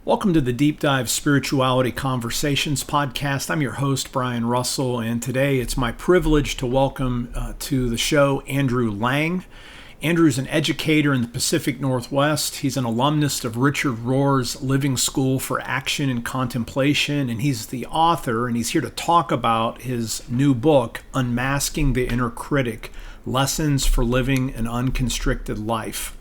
Welcome to the Deep Dive Spirituality Conversations podcast. I'm your host, Brian Russell, and today it's my privilege to welcome to the show Andrew Lang. Andrew's an educator in the Pacific Northwest. He's an alumnus of Richard Rohr's Living School for Action and Contemplation, and he's the author, and he's here to talk about his new book, Unmasking the Inner Critic, Lessons for Living an Unconstricted Life.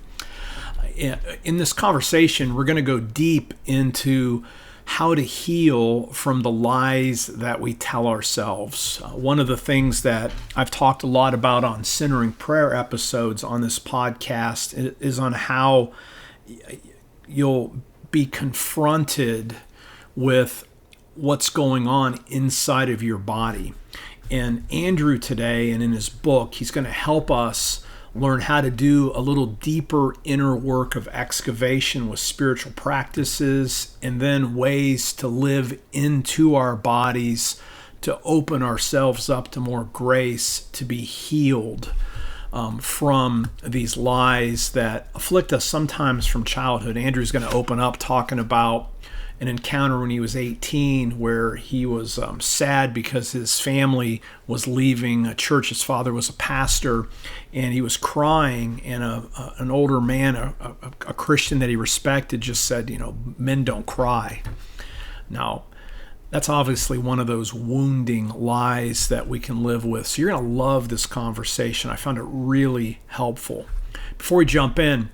In this conversation, we're going to go deep into how to heal from the lies that we tell ourselves. One of the things that I've talked a lot about on centering prayer episodes on this podcast is on how you'll be confronted with what's going on inside of your body. And Andrew today, and in his book, he's going to help us learn how to do a little deeper inner work of excavation with spiritual practices, and then ways to live into our bodies, to open ourselves up to more grace, to be healed from these lies that afflict us sometimes from childhood. Andrew's going to open up talking about an encounter when he was 18 where he was sad because his family was leaving a church. His father was a pastor, and he was crying, and an older man, a Christian that he respected, just said, men don't cry. Now, that's obviously one of those wounding lies that we can live with. So you're going to love this conversation. I found it really helpful. Before we jump in,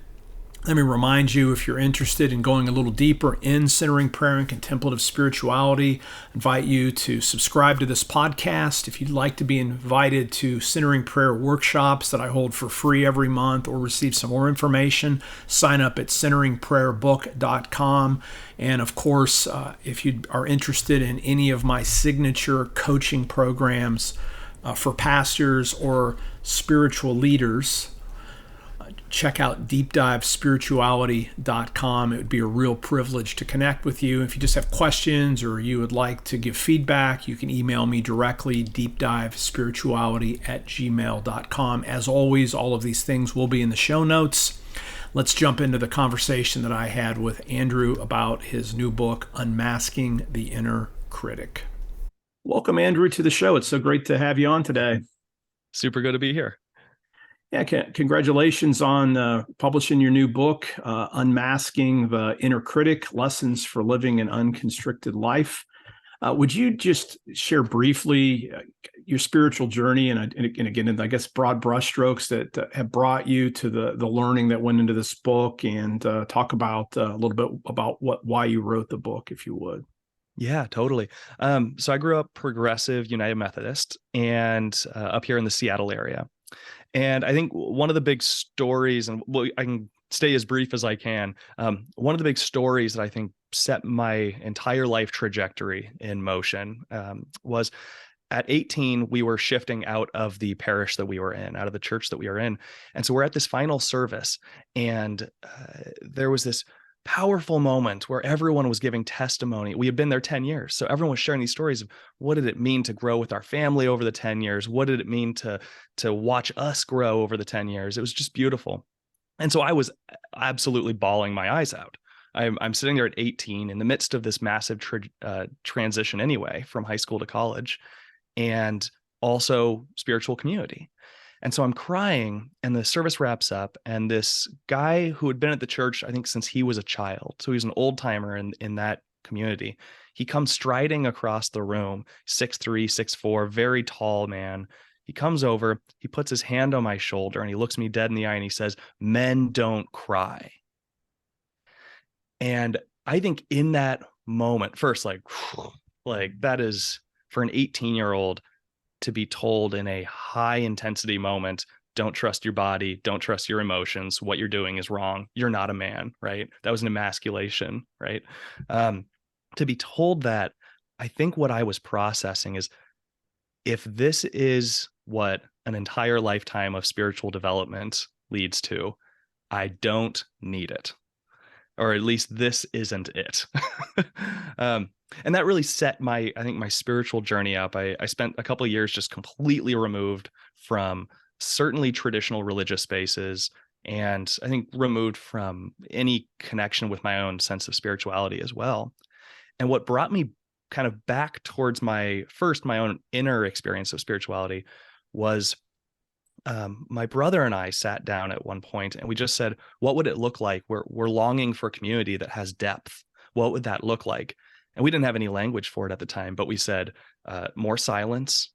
let me remind you, if you're interested in going a little deeper in centering prayer and contemplative spirituality, I invite you to subscribe to this podcast. If you'd like to be invited to centering prayer workshops that I hold for free every month, or receive some more information, sign up at centeringprayerbook.com. And of course, if you are interested in any of my signature coaching programs for pastors or spiritual leaders, check out deepdivespirituality.com. It would be a real privilege to connect with you. If you just have questions or you would like to give feedback, you can email me directly, deepdivespirituality@gmail.com. As always, all of these things will be in the show notes. Let's jump into the conversation that I had with Andrew about his new book, Unmasking the Inner Critic. Welcome, Andrew, to the show. It's so great to have you on today. Super good to be here. Yeah, congratulations on publishing your new book, Unmasking the Inner Critic, Lessons for Living an Unconstricted Life. Would you just share briefly your spiritual journey and again, I guess, broad brushstrokes that have brought you to the learning that went into this book, and talk about a little bit about why you wrote the book, if you would? Yeah, totally. So I grew up Progressive United Methodist, and up here in the Seattle area. And I think one of the big stories, and I can stay as brief as I can, one of the big stories that I think set my entire life trajectory in motion was at 18, we were shifting out of the parish that we were in, out of the church that we were in. And so we're at this final service, and there was this powerful moment where everyone was giving testimony. We had been there 10 years. So everyone was sharing these stories of what did it mean to grow with our family over the 10 years? What did it mean to watch us grow over the 10 years? It was just beautiful. And so I was absolutely bawling my eyes out. I'm sitting there at 18 in the midst of this massive transition anyway, from high school to college, and also spiritual community. And so I'm crying, and the service wraps up, and this guy who had been at the church, I think, since he was a child, so he's an old timer in that community, he comes striding across the room, 6'3", 6'4", very tall man. He comes over, he puts his hand on my shoulder, and he looks me dead in the eye, and he says, "Men don't cry." And I think in that moment, first, like that is, for an 18-year-old, to be told in a high intensity moment, don't trust your body, don't trust your emotions, what you're doing is wrong, you're not a man, right? That was an emasculation, right? To be told that, I think what I was processing is, if this is what an entire lifetime of spiritual development leads to, I don't need it. Or at least this isn't it. And that really set my spiritual journey up. I spent a couple of years just completely removed from certainly traditional religious spaces, and I think removed from any connection with my own sense of spirituality as well. And what brought me kind of back towards my own inner experience of spirituality was my brother and I sat down at one point and we just said, what would it look like? We're longing for a community that has depth. What would that look like? And we didn't have any language for it at the time, but we said more silence,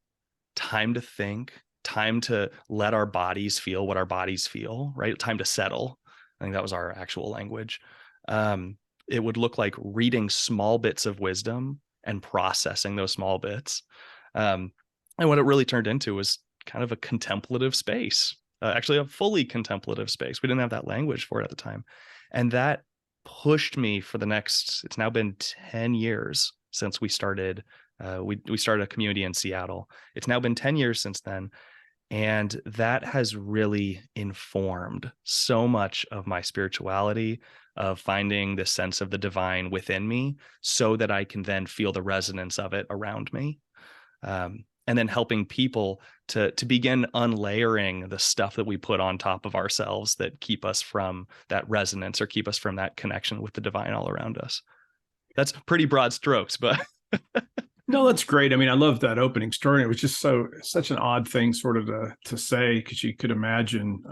time to think, time to let our bodies feel what our bodies feel, right? Time to settle. I think that was our actual language. It would look like reading small bits of wisdom and processing those small bits. And what it really turned into was kind of a contemplative space, actually a fully contemplative space. We didn't have that language for it at the time. And that pushed me for the next, it's now been 10 years since we started. We started a community in Seattle. It's now been 10 years since then. And that has really informed so much of my spirituality, of finding the sense of the divine within me so that I can then feel the resonance of it around me. And then helping people to begin unlayering the stuff that we put on top of ourselves that keep us from that resonance or keep us from that connection with the divine all around us. That's pretty broad strokes, but No, that's great. I mean, I love that opening story. It was just such an odd thing sort of to say, because you could imagine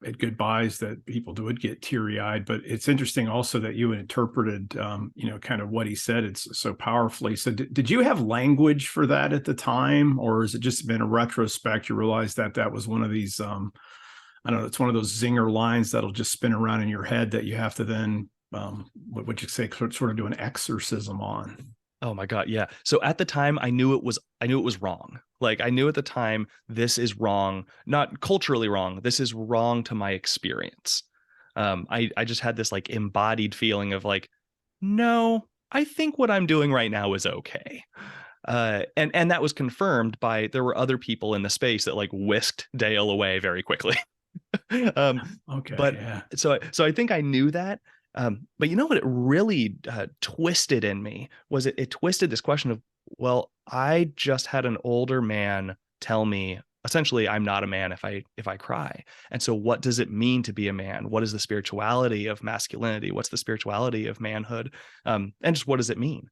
at goodbyes that people would get teary eyed. But it's interesting also that you interpreted, kind of what he said. It's so powerfully. So did you have language for that at the time, or has it just been a retrospect? You realized that was one of these, I don't know, it's one of those zinger lines that'll just spin around in your head that you have to then, what would you say, sort of do an exorcism on? oh my God. Yeah. So at the time I knew it was wrong. Like I knew at the time, this is wrong, not culturally wrong. This is wrong to my experience. I just had this like embodied feeling of like, no, I think what I'm doing right now is okay. And that was confirmed by, there were other people in the space that like whisked Dale away very quickly. um, Okay. but Yeah. so I think I knew that. But you know what it really twisted in me was it twisted this question of, well, I just had an older man tell me essentially I'm not a man if I cry. And so what does it mean to be a man? What is the spirituality of masculinity? What's the spirituality of manhood? And just what does it mean?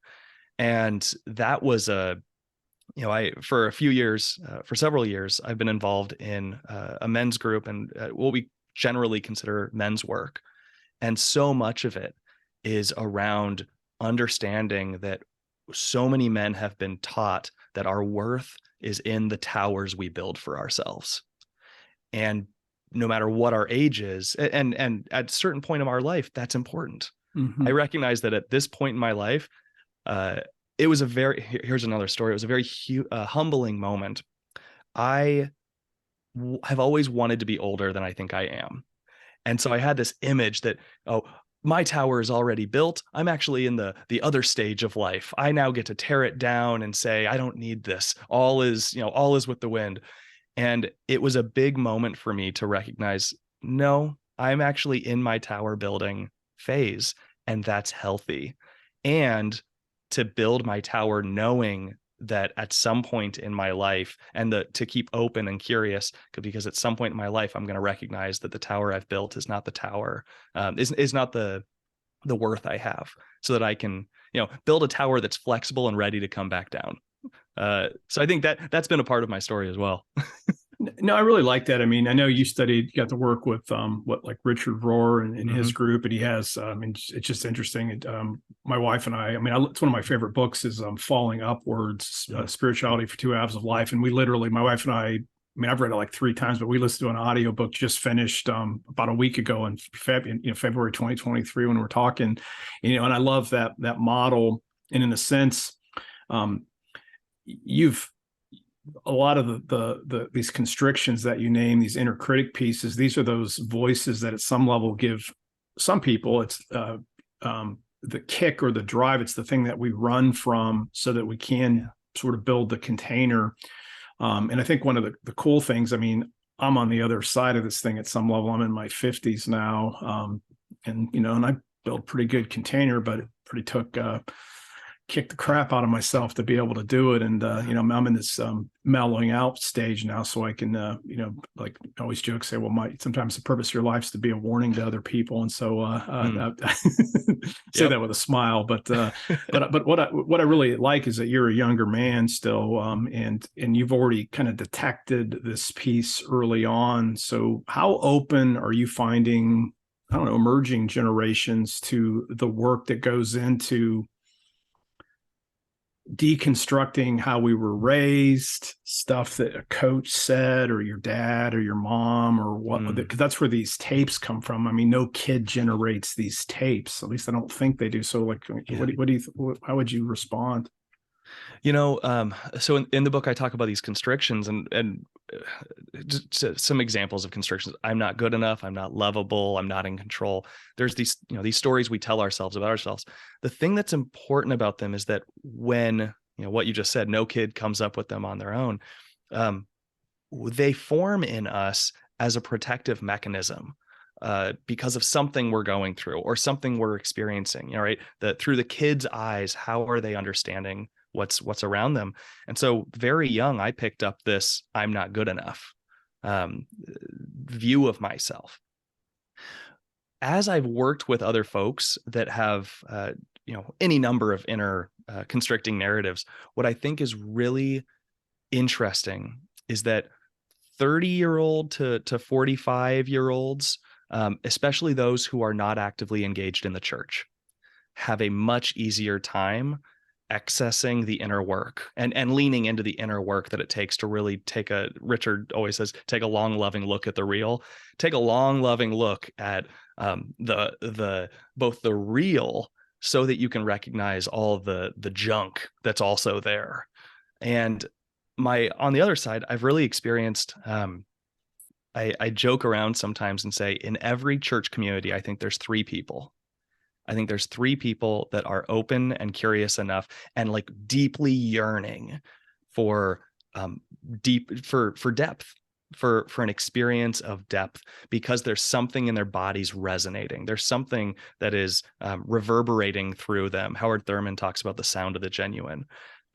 And that was for a few years, for several years, I've been involved in a men's group and what we generally consider men's work. And so much of it is around understanding that so many men have been taught that our worth is in the towers we build for ourselves. And no matter what our age is, and at a certain point of our life, that's important. Mm-hmm. I recognize that at this point in my life, it was here's another story. It was a very humbling moment. I have always wanted to be older than I think I am. And so I had this image that, oh, my tower is already built. I'm actually in the other stage of life. I now get to tear it down and say, I don't need this. All is with the wind. And it was a big moment for me to recognize, no, I'm actually in my tower building phase, and that's healthy. And to build my tower knowing that at some point in my life, and to keep open and curious, because at some point in my life I'm going to recognize that the tower I've built is not the tower, is not the worth I have, so that I can build a tower that's flexible and ready to come back down. So I think that's been a part of my story as well. No, I really like that. I mean, I know you got to work with like Richard Rohr and his group, and he has. I mean, it's just interesting. My wife and I mean, it's one of my favorite books is Falling Upwards, Spirituality for 2 Halves of Life, and we literally, my wife and I mean, I've read it like 3 times, but we listened to an audiobook just finished about a week ago in February 2023 when we're talking, and I love that model, and in a sense, you've a lot of these constrictions that you name, these inner critic pieces, these are those voices that at some level give some people it's the kick or the drive. It's the thing that we run from so that we can sort of build the container. And I think one of the cool things, I mean, I'm on the other side of this thing at some level. I'm in my 50s now. And I built a pretty good container, but it pretty took kick the crap out of myself to be able to do it. And, I'm in this mellowing out stage now. So I can, like I always joke, say, well, sometimes the purpose of your life is to be a warning to other people. And so say that with a smile, but what I really like is that you're a younger man still. And you've already kind of detected this piece early on. So how open are you finding, I don't know, emerging generations to the work that goes into deconstructing how we were raised, stuff that a coach said, or your dad, or your mom, or what? Because that's where these tapes come from. I mean, no kid generates these tapes. At least I don't think they do. So, like, what do you? How would you respond? So in the book, I talk about these constrictions and just some examples of constrictions. I'm not good enough. I'm not lovable. I'm not in control. There's these stories we tell ourselves about ourselves. The thing that's important about them is that when, what you just said, no kid comes up with them on their own. They form in us as a protective mechanism. Because of something we're going through or something we're experiencing, right? Through the kid's eyes, how are they understanding what's around them? And so very young, I picked up this I'm not good enough view of myself. As I've worked with other folks that have any number of inner constricting narratives, what I think is really interesting is that 30-year-old to 45-year-olds, especially those who are not actively engaged in the church, have a much easier time accessing the inner work and leaning into the inner work that it takes to really Richard always says, take a long, loving look at the real. Take a long, loving look at the both the real so that you can recognize all of the junk that's also there. And on the other side, I've really experienced, I joke around sometimes and say, in every church community, I think there's three people. I think there's three people that are open and curious enough and like deeply yearning for depth, for an experience of depth, because there's something in their bodies resonating. There's something that is reverberating through them. Howard Thurman talks about the sound of the genuine.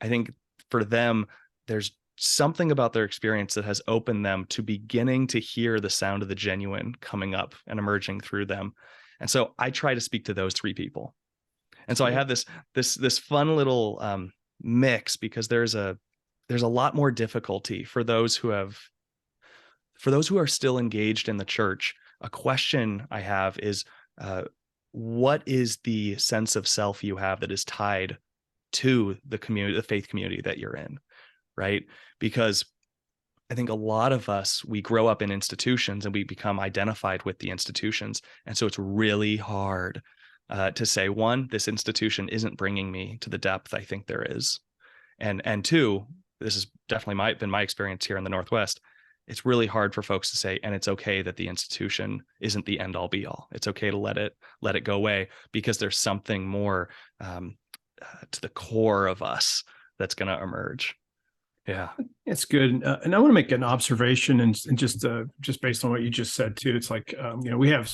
I think for them, there's something about their experience that has opened them to beginning to hear the sound of the genuine coming up and emerging through them. And so I try to speak to those three people. And so I have this fun little mix, because there's a lot more difficulty for those who are still engaged in the church. A question I have is, what is the sense of self you have that is tied to the community, the faith community that you're in, right? Because I think a lot of us, we grow up in institutions and we become identified with the institutions. And so it's really hard to say, one, this institution isn't bringing me to the depth I think there is. And two, this has definitely been my experience here in the Northwest. It's really hard for folks to say, and it's okay that the institution isn't the end all be all. It's okay to let it go away, because there's something more to the core of us that's going to emerge. Yeah, it's good. And I want to make an observation, and just based on what you just said too. It's like, we have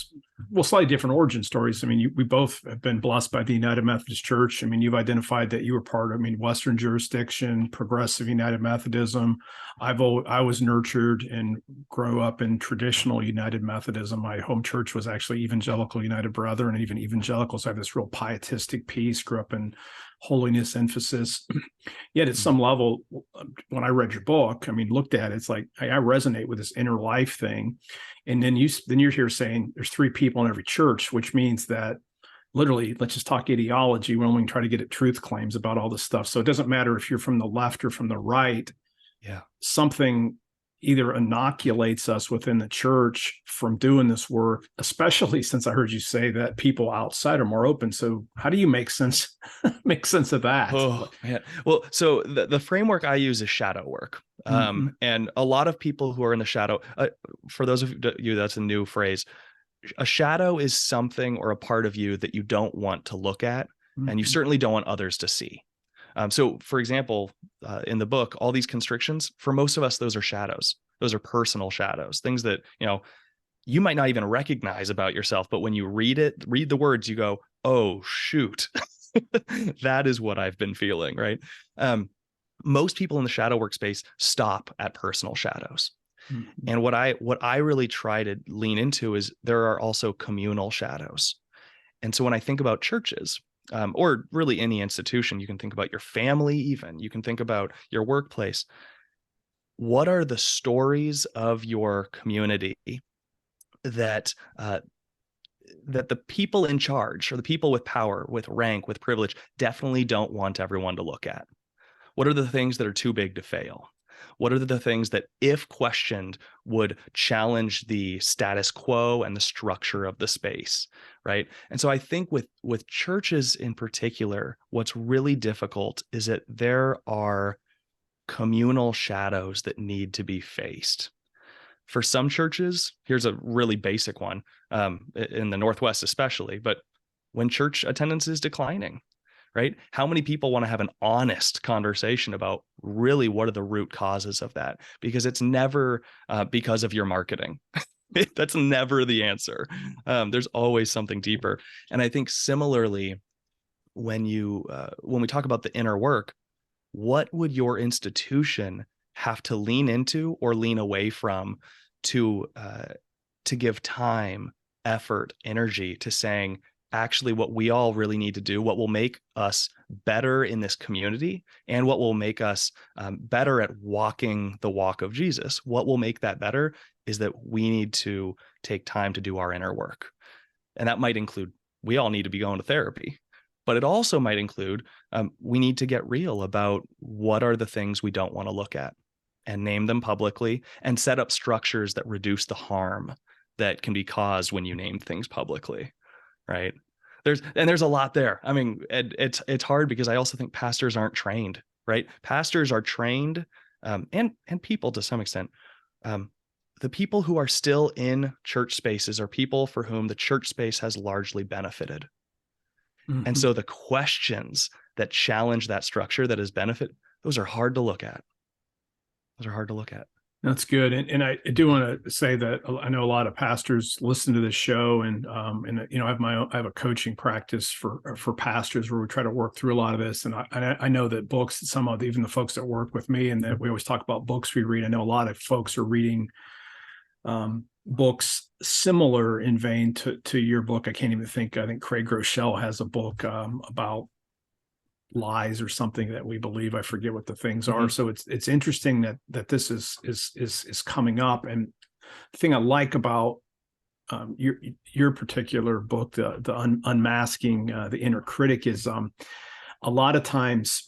slightly different origin stories. I mean, we both have been blessed by the United Methodist Church. I mean, you've identified that you were part of, Western jurisdiction, progressive United Methodism. I was nurtured and grew up in traditional United Methodism. My home church was actually Evangelical United Brethren, and even evangelicals have this real pietistic piece. Grew up in holiness emphasis. Yet at some level, when I read your book, looked at it, it's like I resonate with this inner life thing. And then you're here saying there's three people in every church, which means that literally, let's just talk ideology when we try to get at truth claims about all this stuff. So it doesn't matter if you're from the left or from the right. Yeah. Something either inoculates us within the church from doing this work, especially since I heard you say that people outside are more open. So how do you make sense of that? Oh, man. Well, so the framework I use is shadow work. And a lot of people who are in the shadow, for those of you, that's a new phrase. A shadow is something or a part of you that you don't want to look at, and you certainly don't want others to see. So, for example, in the book, all these constrictions, for most of us, those are shadows. Those are personal shadows, things that, you might not even recognize about yourself. But when you read the words, you go, oh, shoot. That is what I've been feeling, right? Most people in the shadow workspace stop at personal shadows. Mhm. And what I really try to lean into is there are also communal shadows. And so when I think about churches, or really any institution, you can think about your family, even you can think about your workplace. What are the stories of your community that that the people in charge or the people with power, with rank, with privilege definitely don't want everyone to look at? What are the things that are too big to fail? What are the things that, if questioned, would challenge the status quo and the structure of the space, right? And so I think with churches in particular, what's really difficult is that there are communal shadows that need to be faced. For some churches, here's a really basic one, in the Northwest especially, but when church attendance is declining, right? How many people want to have an honest conversation about really what are the root causes of that? Because it's never because of your marketing. That's never the answer. There's always something deeper. And I think similarly, when we talk about the inner work, what would your institution have to lean into or lean away from to to give time, effort, energy to saying, actually, what we all really need to do, what will make us better in this community, and what will make us better at walking the walk of Jesus, what will make that better is that we need to take time to do our inner work. And that might include, we all need to be going to therapy, but it also might include, we need to get real about what are the things we don't want to look at and name them publicly and set up structures that reduce the harm that can be caused when you name things publicly, right? There's a lot there. I mean, it's hard because I also think pastors aren't trained, right? Pastors are trained, and people to some extent. The people who are still in church spaces are people for whom the church space has largely benefited. And Mhm. so the questions that challenge that structure that has benefit, those are hard to look at. Those are hard to look at. That's good, and I do want to say that I know a lot of pastors listen to this show, and you know I have a coaching practice for pastors where we try to work through a lot of this, and I know that books, some of even the folks that work with me, and that we always talk about books we read. I know a lot of folks are reading books similar in vein to your book. I can't even think. I think Craig Groeschel has a book about lies or something that we believe. I forget what the things are. Mm-hmm. So it's interesting that this is coming up. And the thing I like about your particular book, the Unmasking the Inner Critic, is a lot of times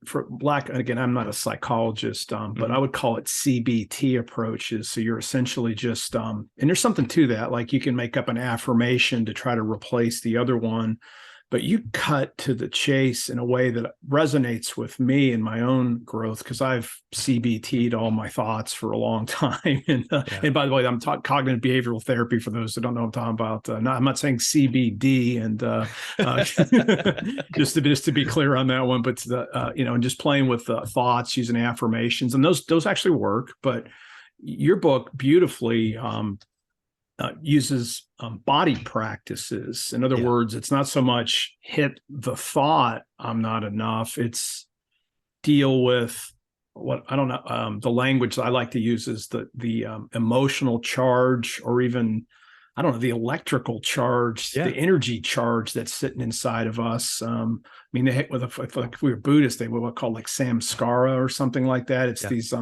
for Black, and again, I'm not a psychologist, but Mm-hmm. I would call it CBT approaches. So you're essentially just, and there's something to that. Like you can make up an affirmation to try to replace the other one, but you cut to the chase in a way that resonates with me in my own growth because I've CBT'd all my thoughts for a long time. Yeah. And by the way, I'm taught cognitive behavioral therapy for those that don't know what I'm talking about. I'm not saying CBD, and just to be clear on that one. But you know, and just playing with thoughts, using affirmations, and those actually work. But your book beautifully uses body practices. In other Yeah. words, it's not so much hit the thought, I'm not enough. It's deal with what I don't know. The language I like to use is the emotional charge, or even I don't know, the electrical charge, Yeah. the energy charge that's sitting inside of us. I mean, they hit with if we were Buddhist, they would call like samskara or something like that. It's Yeah. these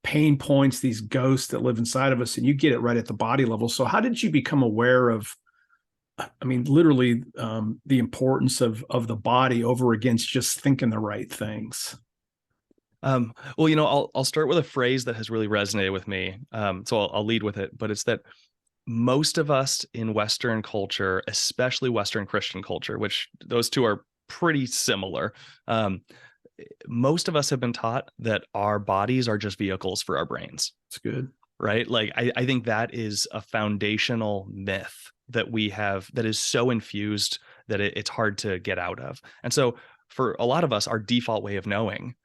pain points, these ghosts that live inside of us, and you get it right at the body level. So, how did you become aware of? I mean, literally, the importance of the body over against just thinking the right things. Well, you know, I'll start with a phrase that has really resonated with me. So I'll lead with it, but it's that most of us in Western culture, especially Western Christian culture, which those two are pretty similar, um, most of us have been taught that our bodies are just vehicles for our brains. It's good. Right? Like I think that is a foundational myth that we have that is so infused that it's hard to get out of. And so for a lot of us, our default way of knowing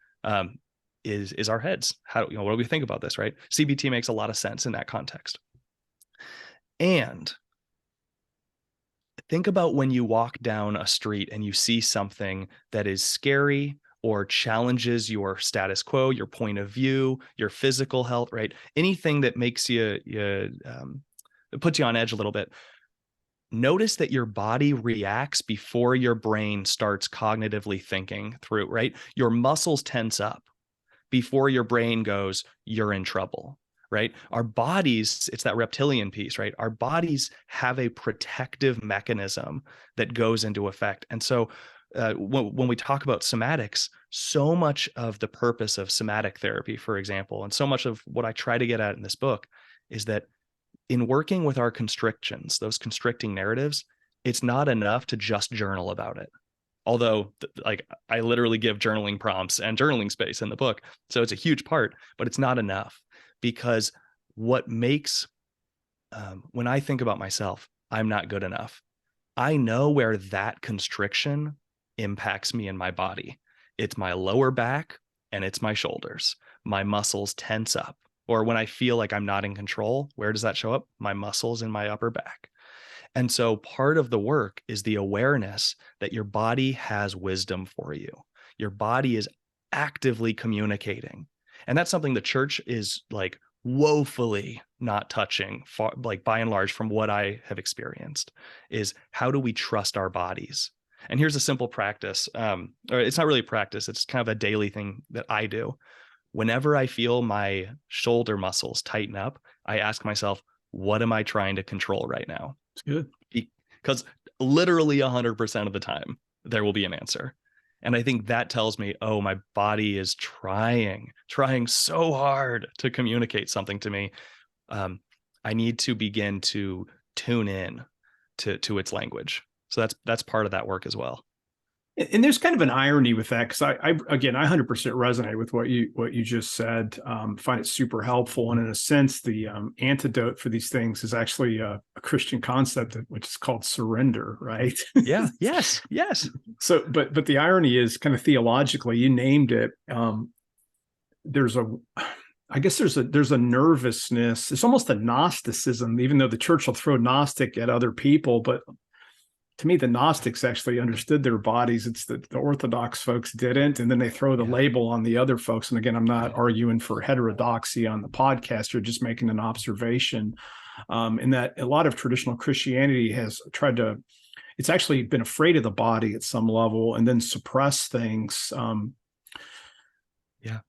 is our heads. How, you know, what do we think about this, right? CBT makes a lot of sense in that context. And Think about when you walk down a street and you see something that is scary or challenges your status quo, your point of view, your physical health, right? Anything that makes it puts you on edge a little bit. Notice that your body reacts before your brain starts cognitively thinking through, right? Your muscles tense up before your brain goes, you're in trouble, right? Our bodies, it's that reptilian piece, right? Our bodies have a protective mechanism that goes into effect. And so when we talk about somatics, so much of the purpose of somatic therapy, for example, and so much of what I try to get at in this book is that in working with our constrictions, those constricting narratives, it's not enough to just journal about it. Although, like, I literally give journaling prompts and journaling space in the book. So it's a huge part, but it's not enough, because what makes, when I think about myself, I'm not good enough. I know where that constriction impacts me in my body. It's my lower back and it's my shoulders. My muscles tense up. Or when I feel like I'm not in control, where does that show up? My muscles in my upper back. And so part of the work is the awareness that your body has wisdom for you. Your body is actively communicating. And that's something the church is like woefully not touching, like by and large, from what I have experienced, is how do we trust our bodies? And here's a simple practice, or it's not really a practice, it's kind of a daily thing that I do. Whenever I feel my shoulder muscles tighten up, I ask myself, what am I trying to control right now? It's good. Because literally 100% of the time, there will be an answer. And I think that tells me, oh, my body is trying so hard to communicate something to me. I need to begin to tune in to its language. So that's part of that work as well. And there's kind of an irony with that, because again, I 100% resonate with what you just said. Find it super helpful, and in a sense, the antidote for these things is actually a Christian concept, which is called surrender, right? Yeah. Yes. Yes. So, but the irony is kind of theologically, you named it. There's a, I guess there's a nervousness. It's almost a Gnosticism, even though the church will throw Gnostic at other people, but to me, the Gnostics actually understood their bodies. It's the Orthodox folks didn't. And then they throw the label on the other folks. And again, I'm not arguing for heterodoxy on the podcast, or just making an observation, in that a lot of traditional Christianity has tried to, it's actually been afraid of the body at some level and then suppress things. Yeah.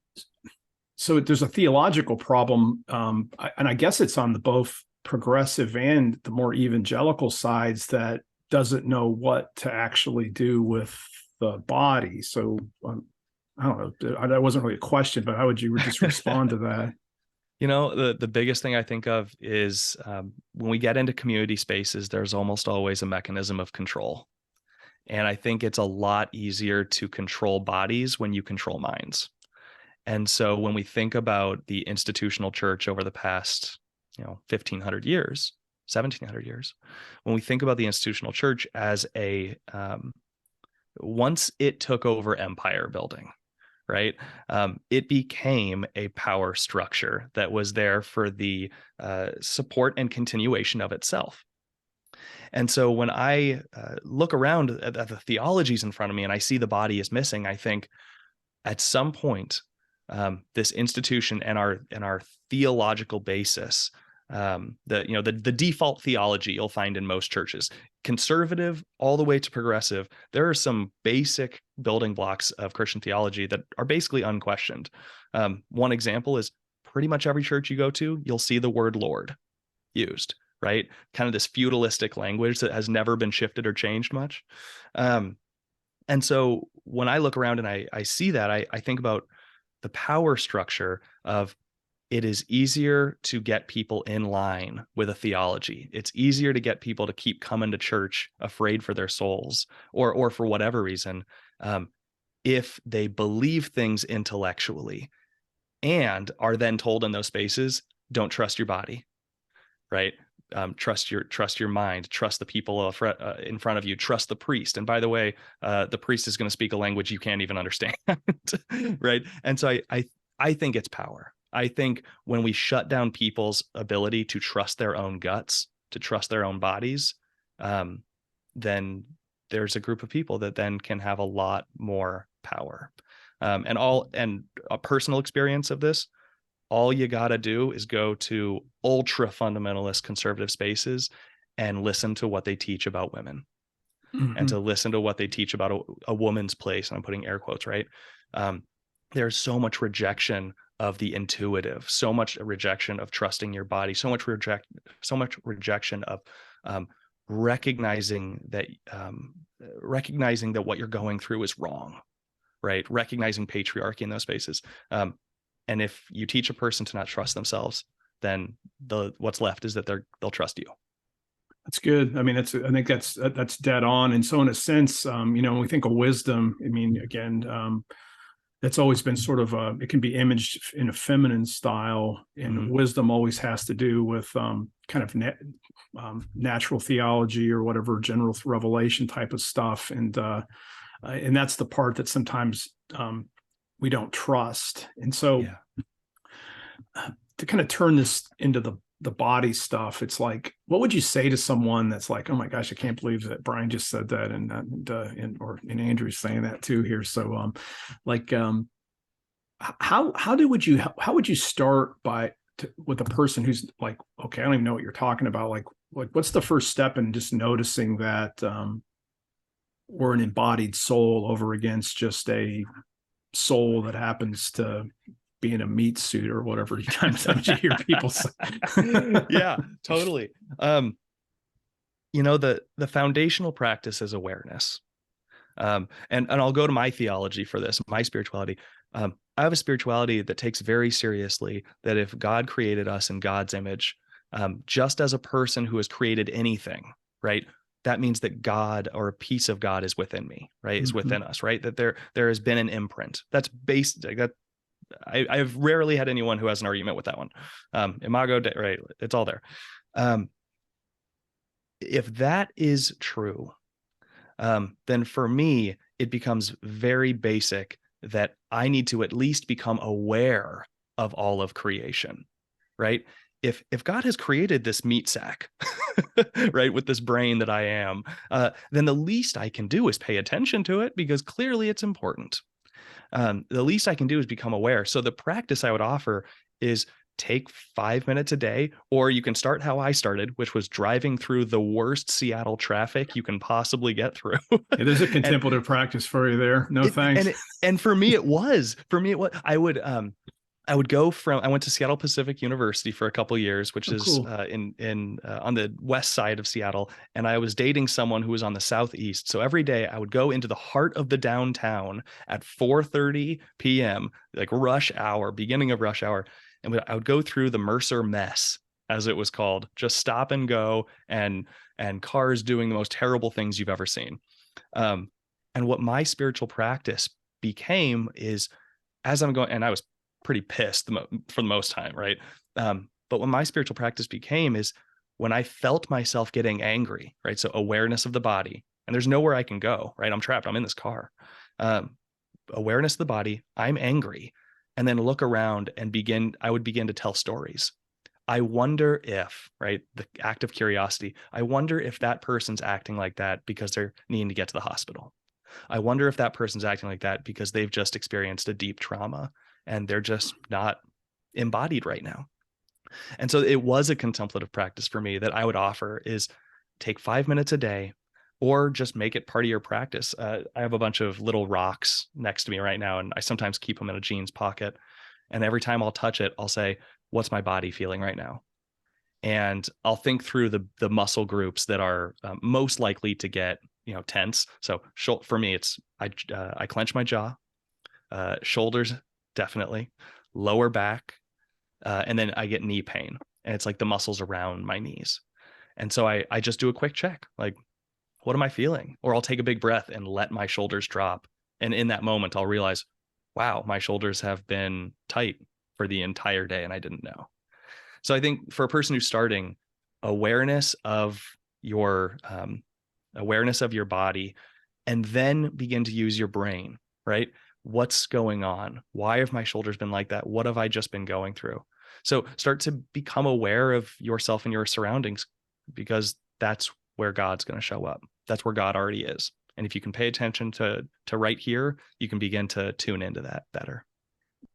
So there's a theological problem. And I guess it's on the both progressive and the more evangelical sides that doesn't know what to actually do with the body. So I don't know. That wasn't really a question, but how would you just respond to that? You know, the biggest thing I think of is when we get into community spaces, there's almost always a mechanism of control. And I think it's a lot easier to control bodies when you control minds. And so when we think about the institutional church over the past, 1500 years, 1700 years, when we think about the institutional church as once it took over empire building, right? It became a power structure that was there for the support and continuation of itself. And so when I look around at the theologies in front of me and I see the body is missing, I think at some point, this institution and our theological basis, the default theology you'll find in most churches, conservative all the way to progressive, there are some basic building blocks of Christian theology that are basically unquestioned. One example is pretty much every church you go to, you'll see the word Lord used, right? Kind of this feudalistic language that has never been shifted or changed much. And so when I look around and I see that, I think about the power structure of, it is easier to get people in line with a theology. It's easier to get people to keep coming to church afraid for their souls, or for whatever reason, if they believe things intellectually and are then told in those spaces, don't trust your body, right? Trust your mind, trust the people in front of you, trust the priest. And by the way, the priest is going to speak a language you can't even understand, right? And so I think it's power. I think when we shut down people's ability to trust their own guts, to trust their own bodies, then there's a group of people that then can have a lot more power. And a personal experience of this, all you got to do is go to ultra fundamentalist conservative spaces and listen to what they teach about women, and to listen to what they teach about a woman's place. And I'm putting air quotes, right? There's so much rejection of the intuitive, so much rejection of trusting your body, so much rejection of recognizing that what you're going through is wrong, right? Recognizing patriarchy in those spaces. And if you teach a person to not trust themselves, then what's left is that they'll trust you. That's good. I mean, I think that's dead on. And so in a sense, when we think of wisdom, I mean, again, that's always been sort of it can be imaged in a feminine style, and wisdom always has to do with kind of natural theology or whatever, general revelation type of stuff. And that's the part that sometimes we don't trust. And so to kind of turn this into the body stuff, it's like, what would you say to someone that's like, oh my gosh, I can't believe that Brian just said that, and Andrew's saying that too here. So how would you start with a person who's like, okay, I don't even know what you're talking about. Like what's the first step in just noticing that we're an embodied soul over against just a soul that happens to be in a meat suit or whatever sometimes you hear people say. Yeah, totally. The foundational practice is awareness. And I'll go to my theology for this, my spirituality. I have a spirituality that takes very seriously that if God created us in God's image, just as a person who has created anything, right? That means that God, or a piece of God, is within me, right? Is within us, right? That there has been an imprint. That's based that. I've rarely had anyone who has an argument with that one. Imago, right? It's all there. If that is true, then for me, it becomes very basic that I need to at least become aware of all of creation, right? If God has created this meat sack, right, with this brain that I am, then the least I can do is pay attention to it, because clearly it's important. The least I can do is become aware. So the practice I would offer is take 5 minutes a day, or you can start how I started, which was driving through the worst Seattle traffic you can possibly get through. Yeah, there's a contemplative practice for you there. No thanks. And for me, it was. I went to Seattle Pacific University for a couple of years, which is cool. On the west side of Seattle. And I was dating someone who was on the southeast. So every day I would go into the heart of the downtown at 4:30 p.m., like rush hour, beginning of rush hour. And I would go through the Mercer Mess, as it was called, just stop and go, and cars doing the most terrible things you've ever seen. And what my spiritual practice became is, as I'm going, and I was pretty pissed for the most time, right? But what my spiritual practice became is when I felt myself getting angry, right? So awareness of the body, and there's nowhere I can go, right? I'm trapped. I'm in this car. Awareness of the body, I'm angry, and then look around and I would begin to tell stories. I wonder if, right, the act of curiosity, I wonder if that person's acting like that because they're needing to get to the hospital. I wonder if that person's acting like that because they've just experienced a deep trauma and they're just not embodied right now. And so it was a contemplative practice for me that I would offer, is take 5 minutes a day, or just make it part of your practice. I have a bunch of little rocks next to me right now, and I sometimes keep them in a jeans pocket. And every time I'll touch it, I'll say, what's my body feeling right now? And I'll think through the muscle groups that are most likely to get tense. So for me, it's I clench my jaw, shoulders definitely, lower back, and then I get knee pain, and it's like the muscles around my knees. And so I just do a quick check, like, what am I feeling? Or I'll take a big breath and let my shoulders drop, and in that moment I'll realize, wow, my shoulders have been tight for the entire day and I didn't know. So I think for a person who's starting, awareness of your body, and then begin to use your brain, right? What's going on? Why have my shoulders been like that? What have I just been going through? So start to become aware of yourself and your surroundings, because that's where God's going to show up. That's where God already is. And if you can pay attention to right here, you can begin to tune into that better.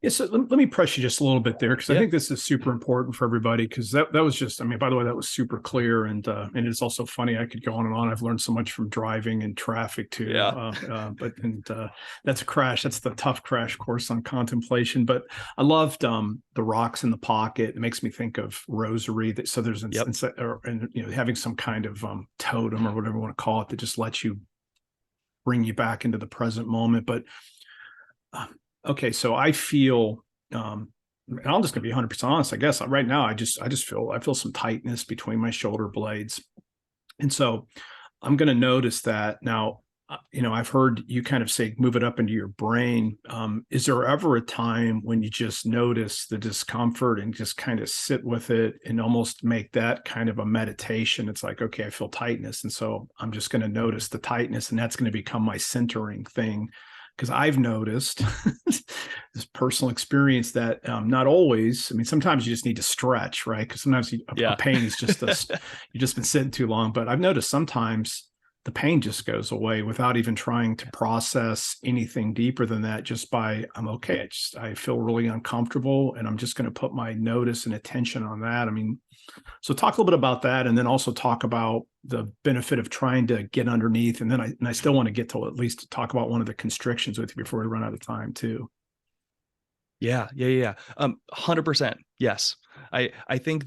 Yeah, so let me press you just a little bit there, because I think this is super important for everybody, because that was just, I mean, by the way, that was super clear. And it's also funny. I could go on and on. I've learned so much from driving and traffic too. That's a crash. That's the tough crash course on contemplation. But I loved the rocks in the pocket. It makes me think of rosary. So there's having some kind of totem or whatever you want to call it that just lets you bring you back into the present moment. But okay, so I feel, and I'm just gonna be 100% honest, I guess. Right now, I feel some tightness between my shoulder blades, and so I'm gonna notice that now. I've heard you kind of say move it up into your brain. Is there ever a time when you just notice the discomfort and just kind of sit with it and almost make that kind of a meditation? It's like, okay, I feel tightness, and so I'm just going to notice the tightness, and that's going to become my centering thing. Because I've noticed this personal experience that not always, I mean, sometimes you just need to stretch, right? Because sometimes a pain is just you've just been sitting too long. But I've noticed sometimes the pain just goes away without even trying to process anything deeper than that, just by, I'm okay. I feel really uncomfortable, and I'm just going to put my notice and attention on that. I mean, so talk a little bit about that, and then also talk about the benefit of trying to get underneath. And then I still want to get to at least talk about one of the constrictions with you before we run out of time too. Yeah. 100%. Yes. I think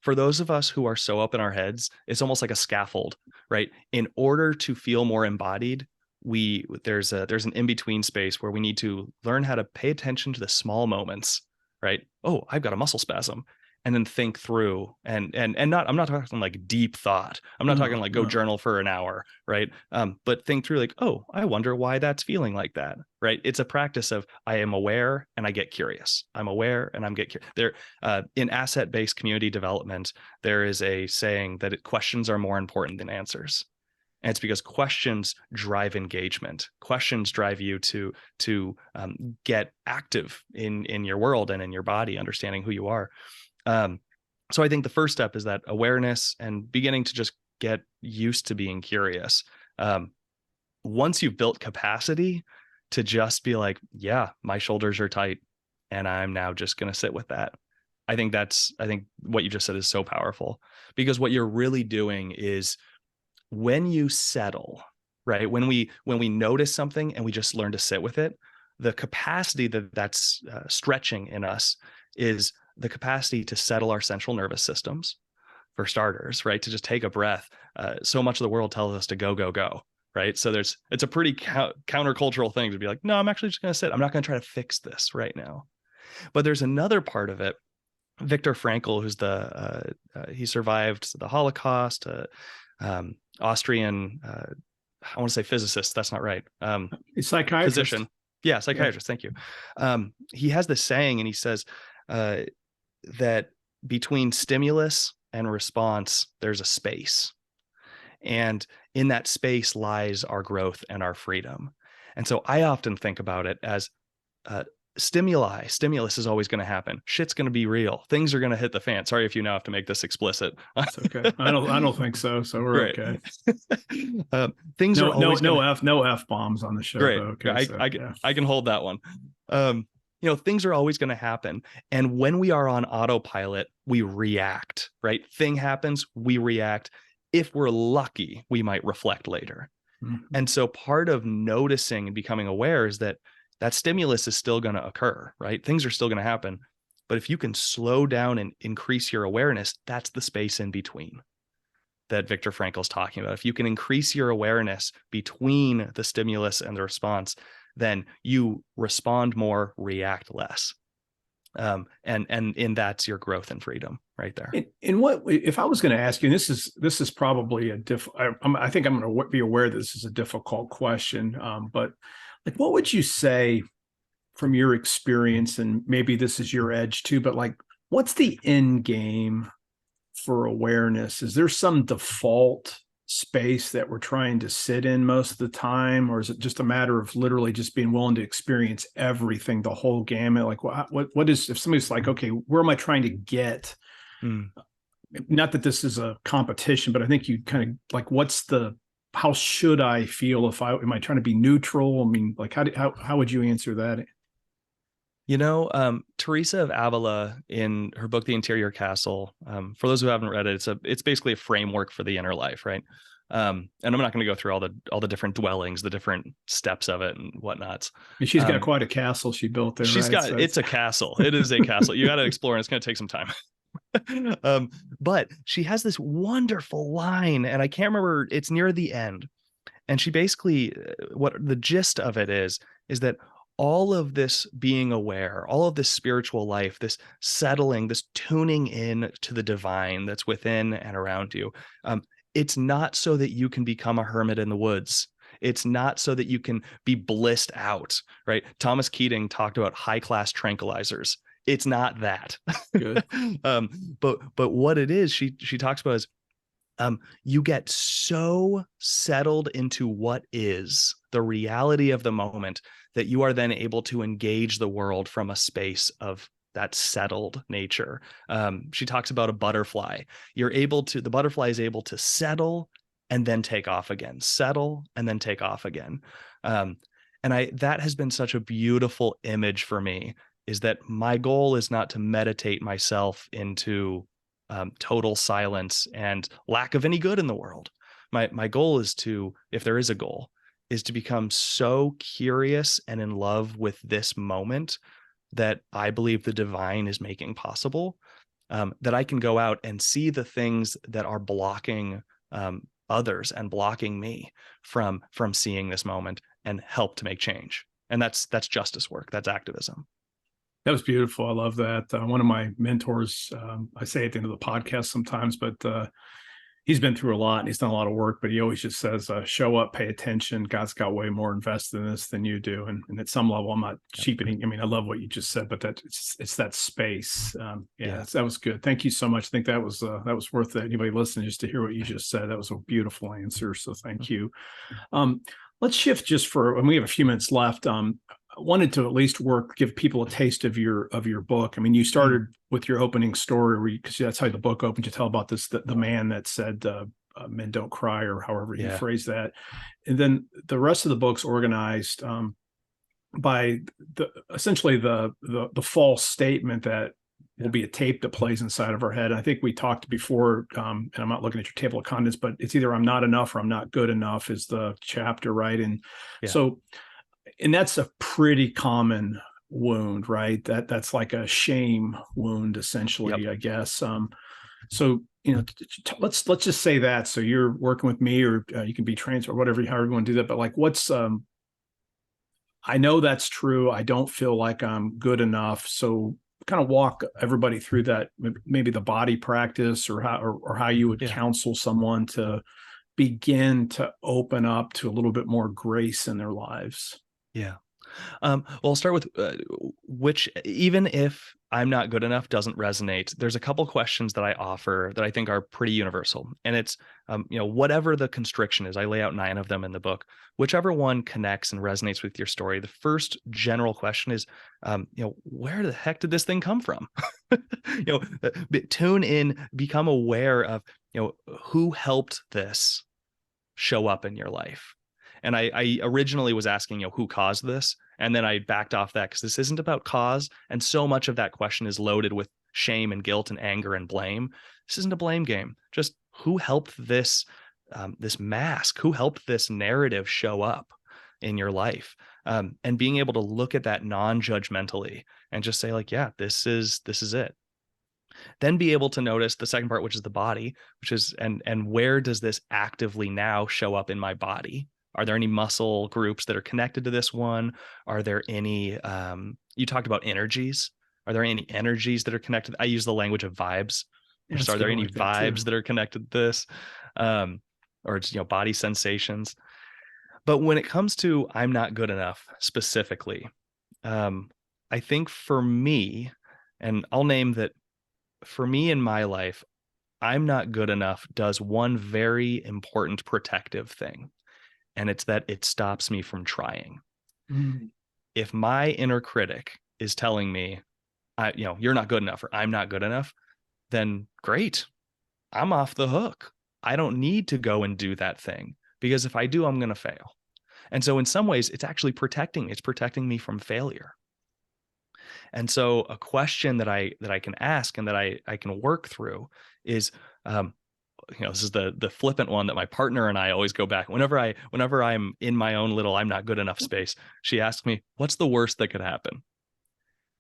for those of us who are so up in our heads, it's almost like a scaffold, right? In order to feel more embodied, there's an in-between space where we need to learn how to pay attention to the small moments, right? Oh, I've got a muscle spasm. And then think through I'm not talking like deep thought. I'm not talking like go journal for an hour, right? But think through like, oh, I wonder why that's feeling like that, right? It's a practice of I am aware and I get curious. I'm aware and I'm get curious. There, in asset-based community development, there is a saying that questions are more important than answers. And it's because questions drive engagement. Questions drive you to get active in your world and in your body, understanding who you are. So I think the first step is that awareness and beginning to just get used to being curious. Once you've built capacity to just be like, yeah, my shoulders are tight and I'm now just going to sit with that. I think what you just said is so powerful, because what you're really doing is when you settle, right? When we notice something and we just learn to sit with it, the capacity that's stretching in us is the capacity to settle our central nervous systems, for starters, right? To just take a breath. So much of the world tells us to go, right? So it's a pretty countercultural thing to be like, no, I'm actually just going to sit. I'm not going to try to fix this right now. But there's another part of it. Viktor Frankl, who's he survived the Holocaust, Austrian, I want to say physicist. That's not right. Psychiatrist. Physician. Yeah, psychiatrist. Yeah. Thank you. He has this saying, and he says, that between stimulus and response, there's a space. And in that space lies our growth and our freedom. And so I often think about it as stimulus is always going to happen. Shit's going to be real. Things are going to hit the fan. Sorry if you now have to make this explicit. It's okay. I don't think so. So we're right. Okay. Things are always no F bombs on the show. Great. Though. Okay, I can hold that one. Things are always going to happen. And when we are on autopilot, we react, right? Thing happens, we react. If we're lucky, we might reflect later. Mm-hmm. And so part of noticing and becoming aware is that stimulus is still going to occur, right? Things are still going to happen. But if you can slow down and increase your awareness, that's the space in between that Viktor Frankl's talking about. If you can increase your awareness between the stimulus and the response, then you respond more, react less. And that's your growth and freedom right there. In what, if I was going to ask you, and this is probably I think I'm going to be aware that this is a difficult question, but like, what would you say from your experience, and maybe this is your edge too, but like, what's the end game for awareness? Is there some default space that we're trying to sit in most of the time, or is it just a matter of literally just being willing to experience everything, the whole gamut? Like what is, if somebody's like, okay, where am I trying to get? not that this is a competition, but I think you kind of like, how should I feel am I trying to be neutral? I mean, like, how would you answer that? Teresa of Avila in her book, The Interior Castle, for those who haven't read it, it's basically a framework for the inner life, right? And I'm not going to go through all the different dwellings, the different steps of it and whatnots. And she's got quite a castle she built there, right? It's a castle. It is a castle. You got to explore, and it's going to take some time. But she has this wonderful line, and I can't remember, it's near the end. And she basically, what the gist of it is that all of this being aware, all of this spiritual life, this settling, this tuning in to the divine that's within and around you, it's not so that you can become a hermit in the woods. It's not so that you can be blissed out, right? Thomas Keating talked about high-class tranquilizers. It's not that. Good. But what it is, she talks about is you get so settled into what is the reality of the moment that you are then able to engage the world from a space of that settled nature. She talks about a butterfly. The butterfly is able to settle and then take off again, settle and then take off again. That has been such a beautiful image for me, is that my goal is not to meditate myself into total silence and lack of any good in the world. My goal is to, if there is a goal, is to become so curious and in love with this moment that I believe the divine is making possible, that I can go out and see the things that are blocking others and blocking me from seeing this moment and help to make change. And that's justice work. That's activism. That was beautiful. I love that. One of my mentors, I say at the end of the podcast sometimes, but he's been through a lot and he's done a lot of work, but he always just says, show up, pay attention. God's got way more invested in this than you do. And at some level, I'm not cheapening. I mean, I love what you just said, but it's that space. That was good. Thank you so much. I think that was worth it. Anybody listening, just to hear what you just said, that was a beautiful answer. So thank you. Let's shift and we have a few minutes left. I wanted to at least give people a taste of your book. I mean, you started with your opening story because that's how the book opens. You tell about the man that said men don't cry, or however you phrase that. And then the rest of the book's organized by essentially the false statement that will be a tape that plays inside of our head. And I think we talked before, and I'm not looking at your table of contents, but it's either I'm not enough or I'm not good enough is the chapter, right? And and that's a pretty common wound, right? That's like a shame wound, essentially, I guess. So, let's just say that. So you're working with me, or you can be trained or whatever, however you want to do that. But like, I know that's true. I don't feel like I'm good enough. So kind of walk everybody through that, maybe the body practice or how you would counsel someone to begin to open up to a little bit more grace in their lives. Yeah. Well, I'll start with which, even if I'm not good enough doesn't resonate, there's a couple questions that I offer that I think are pretty universal. And it's, whatever the constriction is, I lay out 9 of them in the book, whichever one connects and resonates with your story. The first general question is, where the heck did this thing come from? Tune in, become aware of, who helped this show up in your life. And I originally was asking, who caused this? And then I backed off that because this isn't about cause. And so much of that question is loaded with shame and guilt and anger and blame. This isn't a blame game. Just who helped this mask? Who helped this narrative show up in your life? And being able to look at that non-judgmentally and just say, like, yeah, this is it. Then be able to notice the second part, which is the body, which is and where does this actively now show up in my body? Are there any muscle groups that are connected to this one? Are there any, you talked about energies. Are there any energies that are connected? I use the language of vibes. Are there any vibes that are connected to this? Or it's, body sensations. But when it comes to I'm not good enough specifically, I think for me, and I'll name that for me in my life, I'm not good enough does one very important protective thing. And it's that it stops me from trying. Mm. If my inner critic is telling me, you're not good enough, or I'm not good enough, then great. I'm off the hook. I don't need to go and do that thing, because if I do, I'm going to fail. And so in some ways, it's actually protecting me. It's protecting me from failure. And so a question that I can ask and that I can work through is, um, this is the flippant one that my partner and I always go back. Whenever I'm in my own little I'm not good enough space, she asks me, what's the worst that could happen?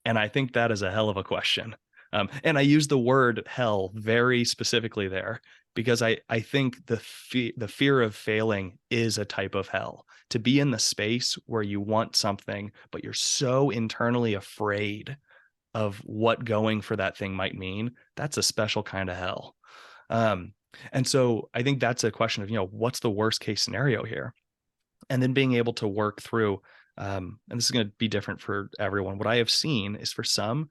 And I think that is a hell of a question. And I use the word hell very specifically there, because I think the fear of failing is a type of hell. To be in the space where you want something, but you're so internally afraid of what going for that thing might mean, that's a special kind of hell. Um, and so I think that's a question of, what's the worst case scenario here? And then being able to work through, and this is going to be different for everyone. What I have seen is, for some,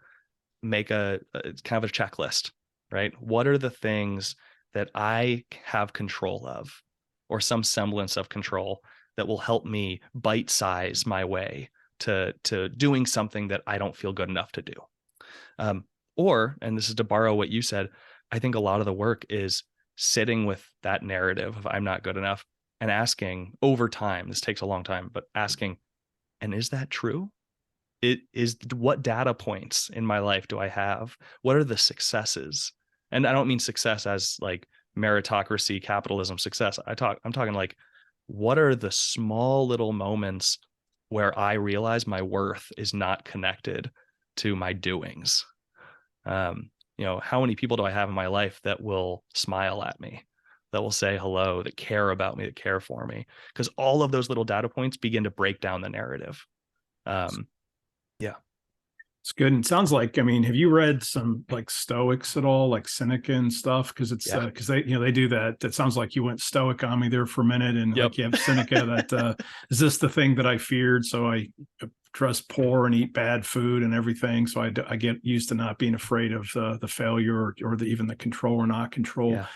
make a kind of a checklist, right? What are the things that I have control of, or some semblance of control, that will help me bite size my way to doing something that I don't feel good enough to do? And this is to borrow what you said, I think a lot of the work is sitting with that narrative of I'm not good enough, and asking over time, this takes a long time, but asking, and is that true? It is, what data points in my life do I have? What are the successes? And I don't mean success as like meritocracy, capitalism success. I'm talking like, what are the small little moments where I realize my worth is not connected to my doings? How many people do I have in my life that will smile at me, that will say hello, that care about me, that care for me? Because all of those little data points begin to break down the narrative. Yeah. It's good. And it sounds like, I mean, have you read some like Stoics at all, like Seneca and stuff? Because it's Yeah. because they do that. That sounds like you went Stoic on me there for a minute, and Yep. like you have Seneca that is this the thing that I feared? So I dress poor and eat bad food and everything. So I get used to not being afraid of the failure, or even the control or not control. Yeah.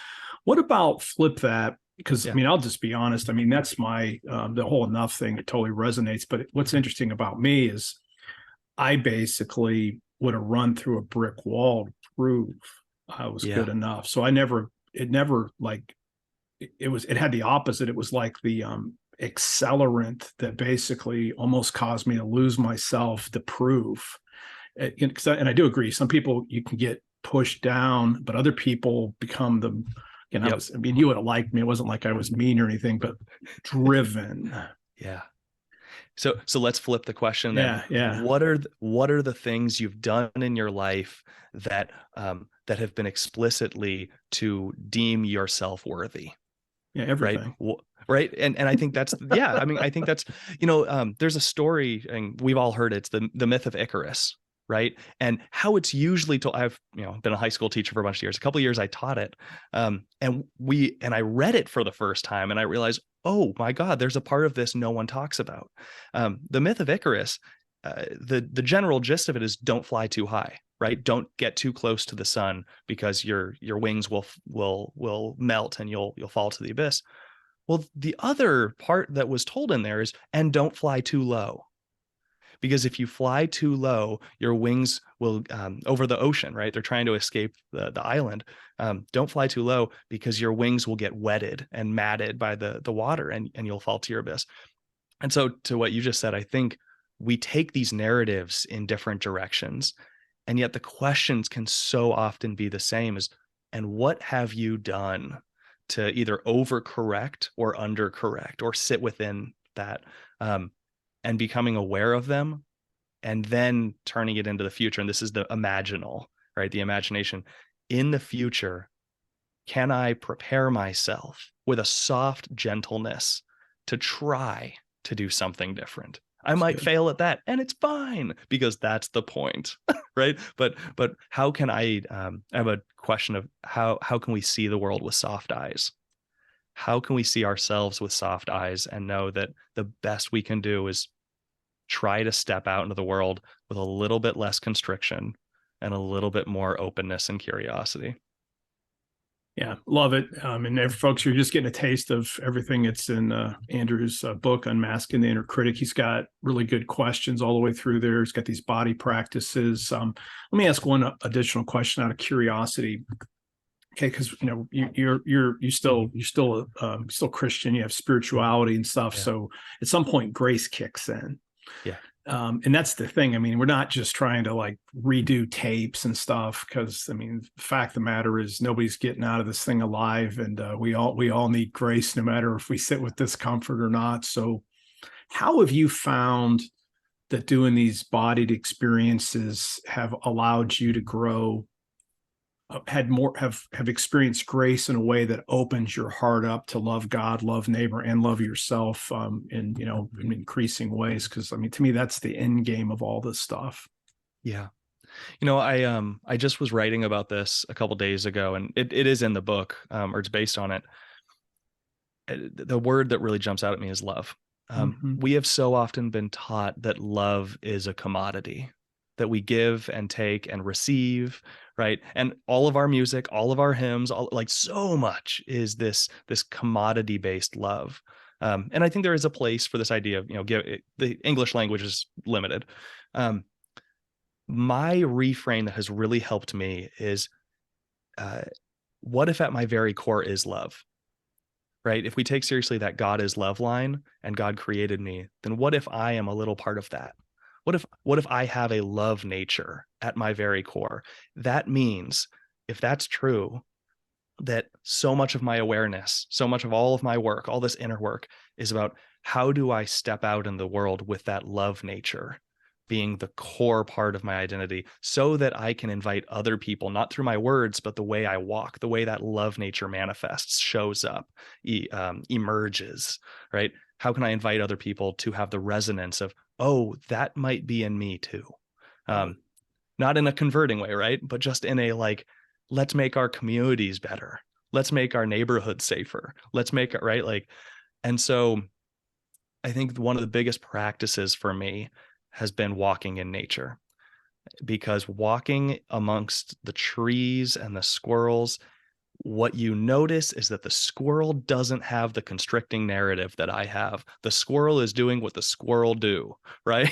What about flip that? Because Yeah. I mean, I'll just be honest. I mean, that's my the whole enough thing. It totally resonates. But what's interesting about me is, I basically would have run through a brick wall to prove I was Yeah. good enough. So it never like, it had the opposite. It was like the accelerant that basically almost caused me to lose myself to prove. And I do agree. Some people you can get pushed down, but other people become the, Yep. I mean, you would have liked me. It wasn't like I was mean or anything, but driven. Yeah. So let's flip the question then. Yeah. What are the things you've done in your life that that have been explicitly to deem yourself worthy? Yeah, Right. everything. Right. And I think that's, yeah, I mean, I think that's, there's a story, and we've all heard it. It's the myth of Icarus. Right. And how it's usually told. I've, been a high school teacher for a bunch of years. A couple of years I taught it. And I read it for the first time, and I realized, oh my God, there's a part of this no one talks about. The myth of Icarus, the general gist of it is, don't fly too high. Right. Don't get too close to the sun, because your wings will melt and you'll fall to the abyss. Well, the other part that was told in there is, and don't fly too low, because if you fly too low, your wings will over the ocean, right? They're trying to escape the island. Don't fly too low, because your wings will get wetted and matted by the water, and you'll fall to your abyss. And so, to what you just said, I think we take these narratives in different directions, and yet the questions can so often be the same as, and what have you done to either overcorrect or undercorrect, or sit within that, and becoming aware of them, and then turning it into the future. And this is the imaginal, right? The imagination. In the future, can I prepare myself with a soft gentleness to try to do something different? I might fail at that, and it's fine, because that's the point, right? But how can I have a question of how can we see the world with soft eyes? How can we see ourselves with soft eyes and know that the best we can do is try to step out into the world with a little bit less constriction and a little bit more openness and curiosity? Yeah, love it. And folks, you're just getting a taste of everything that's in Andrew's book, Unmasking the Inner Critic. He's got really good questions all the way through there. He's got these body practices. Let me ask one additional question out of curiosity. Okay, because you're still Christian. You have spirituality and stuff. Yeah. So at some point, grace kicks in. Yeah. And that's the thing. I mean, we're not just trying to like redo tapes and stuff, because I mean, the fact of the matter is nobody's getting out of this thing alive, and we all need grace, no matter if we sit with discomfort or not. So, how have you found that doing these bodied experiences have allowed you to grow? Had more have experienced grace in a way that opens your heart up to love God, love neighbor, and love yourself, in increasing ways. Because I mean, to me, that's the end game of all this stuff. Yeah. I just was writing about this a couple days ago, and it is in the book, or it's based on it. The word that really jumps out at me is love. Mm-hmm. We have so often been taught that love is a commodity that we give and take and receive, right? And all of our music, all of our hymns, all like so much is this commodity based love. And I think there is a place for this idea of, the English language is limited. Um, my reframe that has really helped me is, uh, what if at my very core is love? Right? If we take seriously that God is love line and God created me, then what if I am a little part of that? What if I have a love nature at my very core? That means, if that's true, that so much of my awareness, so much of all of my work, all this inner work is about how do I step out in the world with that love nature being the core part of my identity, so that I can invite other people, not through my words, but the way I walk, the way that love nature manifests, shows up, emerges, right? How can I invite other people to have the resonance of, oh, that might be in me too? Um, Not in a converting way, right? But just in a like, let's make our communities better. Let's make our neighborhoods safer. Let's make it right. Like, and so I think one of the biggest practices for me has been walking in nature, because walking amongst the trees and the squirrels, what you notice is that the squirrel doesn't have the constricting narrative that I have. The squirrel is doing what the squirrel do, right?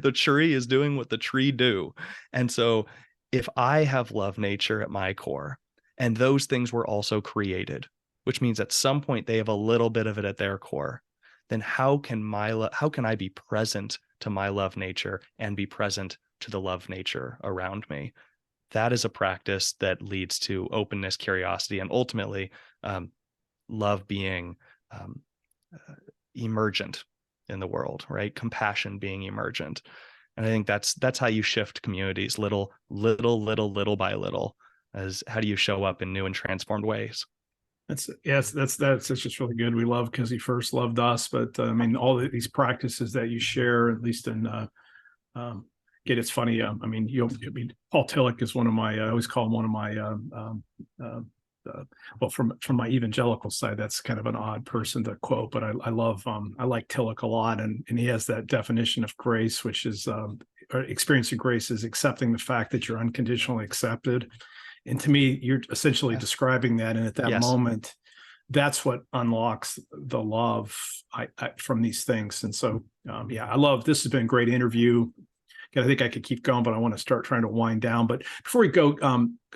The tree is doing what the tree do. And so if I have love nature at my core, and those things were also created, which means at some point they have a little bit of it at their core, then how can I be present to my love nature and be present to the love nature around me? That is a practice that leads to openness, curiosity, and ultimately, um, love being, um, uh, emergent in the world, right? Compassion being emergent. And I think that's how you shift communities, little by little, as how do you show up in new and transformed ways? That's yes, that's it's just really good. We love because he first loved us, but I mean, all these practices that you share, at least in um, it's funny. Paul Tillich is one of my. I always call him one of my. Uh, well, from my evangelical side, that's kind of an odd person to quote, but I love. I like Tillich a lot, and he has that definition of grace, which is or experiencing grace is accepting the fact that you're unconditionally accepted. And to me, you're essentially Yeah. describing that, and at that Yes. moment, that's what unlocks the love from these things. And so, yeah, I love this. Has been a great interview. I think I could keep going, but I want to start trying to wind down. But before we go,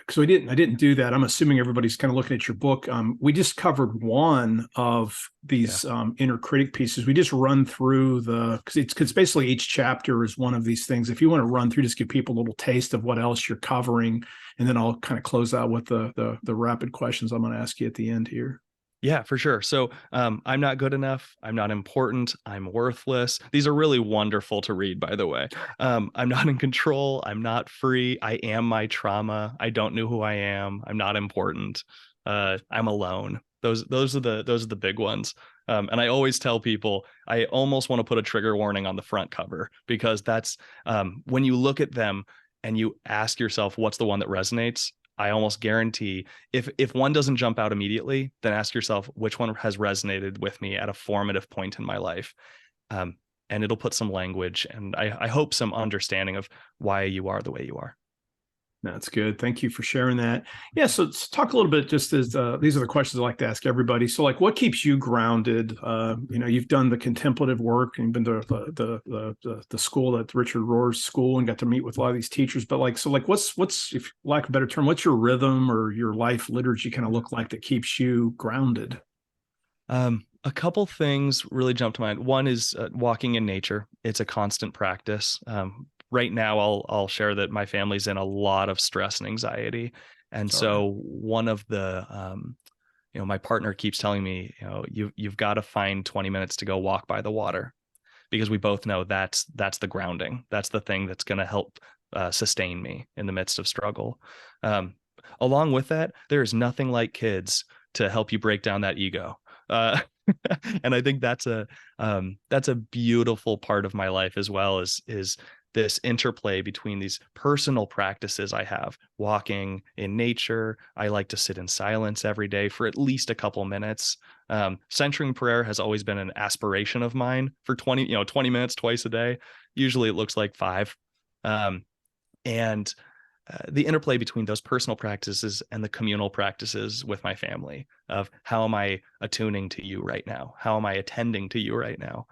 so I didn't do that. I'm assuming everybody's kind of looking at your book. We just covered one of these inner critic pieces. We just run through because basically each chapter is one of these things. If you want to run through, just give people a little taste of what else you're covering, and then I'll kind of close out with the rapid questions I'm going to ask you at the end here. Yeah, for sure. So I'm not good enough. I'm not important. I'm worthless. These are really wonderful to read, by the way. I'm not in control. I'm not free. I am my trauma. I don't know who I am. I'm not important. I'm alone. Those are the big ones. And I always tell people I almost want to put a trigger warning on the front cover, because that's when you look at them and you ask yourself, what's the one that resonates? I almost guarantee if one doesn't jump out immediately, then ask yourself which one has resonated with me at a formative point in my life. Um, and it'll put some language and I hope some understanding of why you are the way you are. That's good. Thank you for sharing that. Yeah, so let's talk a little bit just as these are the questions I like to ask everybody. So, like, what keeps you grounded? You've done the contemplative work and been to the school at Richard Rohr's school and got to meet with a lot of these teachers. But what's if lack of a better term, what's your rhythm or your life liturgy kind of look like that keeps you grounded? A couple things really jump to mind. One is walking in nature. It's a constant practice. Right now, I'll share that my family's in a lot of stress and anxiety, and Sorry. so one of the my partner keeps telling me, you've got to find 20 minutes to go walk by the water, because we both know that's the grounding. That's the thing that's going to help sustain me in the midst of struggle. Um, Along with that, there is nothing like kids to help you break down that ego. Uh, and I think that's a beautiful part of my life as well, is this interplay between these personal practices I have, walking in nature. I like to sit in silence every day for at least a couple minutes. Centering prayer has always been an aspiration of mine for 20 minutes twice a day. Usually it looks like 5. And the interplay between those personal practices and the communal practices with my family of how am I attuning to you right now? How am I attending to you right now?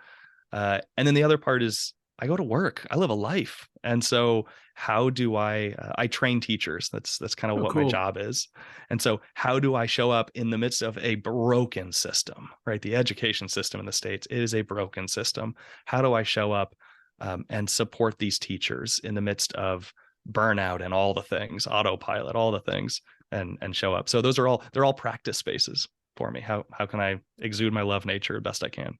And then the other part is I go to work. I live a life. And so how do I train teachers? That's kind of Oh, what my cool. job is. And so how do I show up in the midst of a broken system, right? The education system in the States is a broken system. How do I show up and support these teachers in the midst of burnout and all the things, autopilot, all the things, and show up? So they're all practice spaces for me. How can I exude my love nature best I can?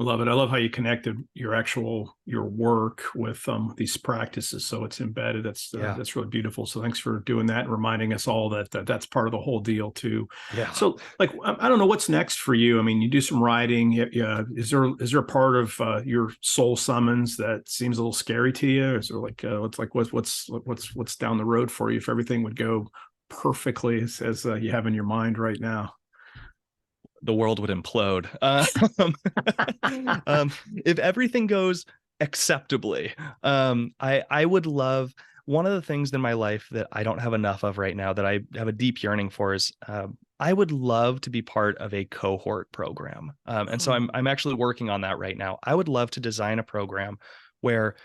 Love it. I love how you connected your work with these practices, so it's embedded. Yeah. That's really beautiful. So thanks for doing that and reminding us all that that's part of the whole deal too. Yeah. So like I don't know what's next for you. I mean, you do some writing. Yeah, is there a part of your soul summons that seems a little scary to you? Is there what's down the road for you if everything would go perfectly as you have in your mind right now? The world would implode. If everything goes acceptably, I would love, one of the things in my life that I don't have enough of right now that I have a deep yearning for is I would love to be part of a cohort program. And so I'm actually working on that right now. I would love to design a program where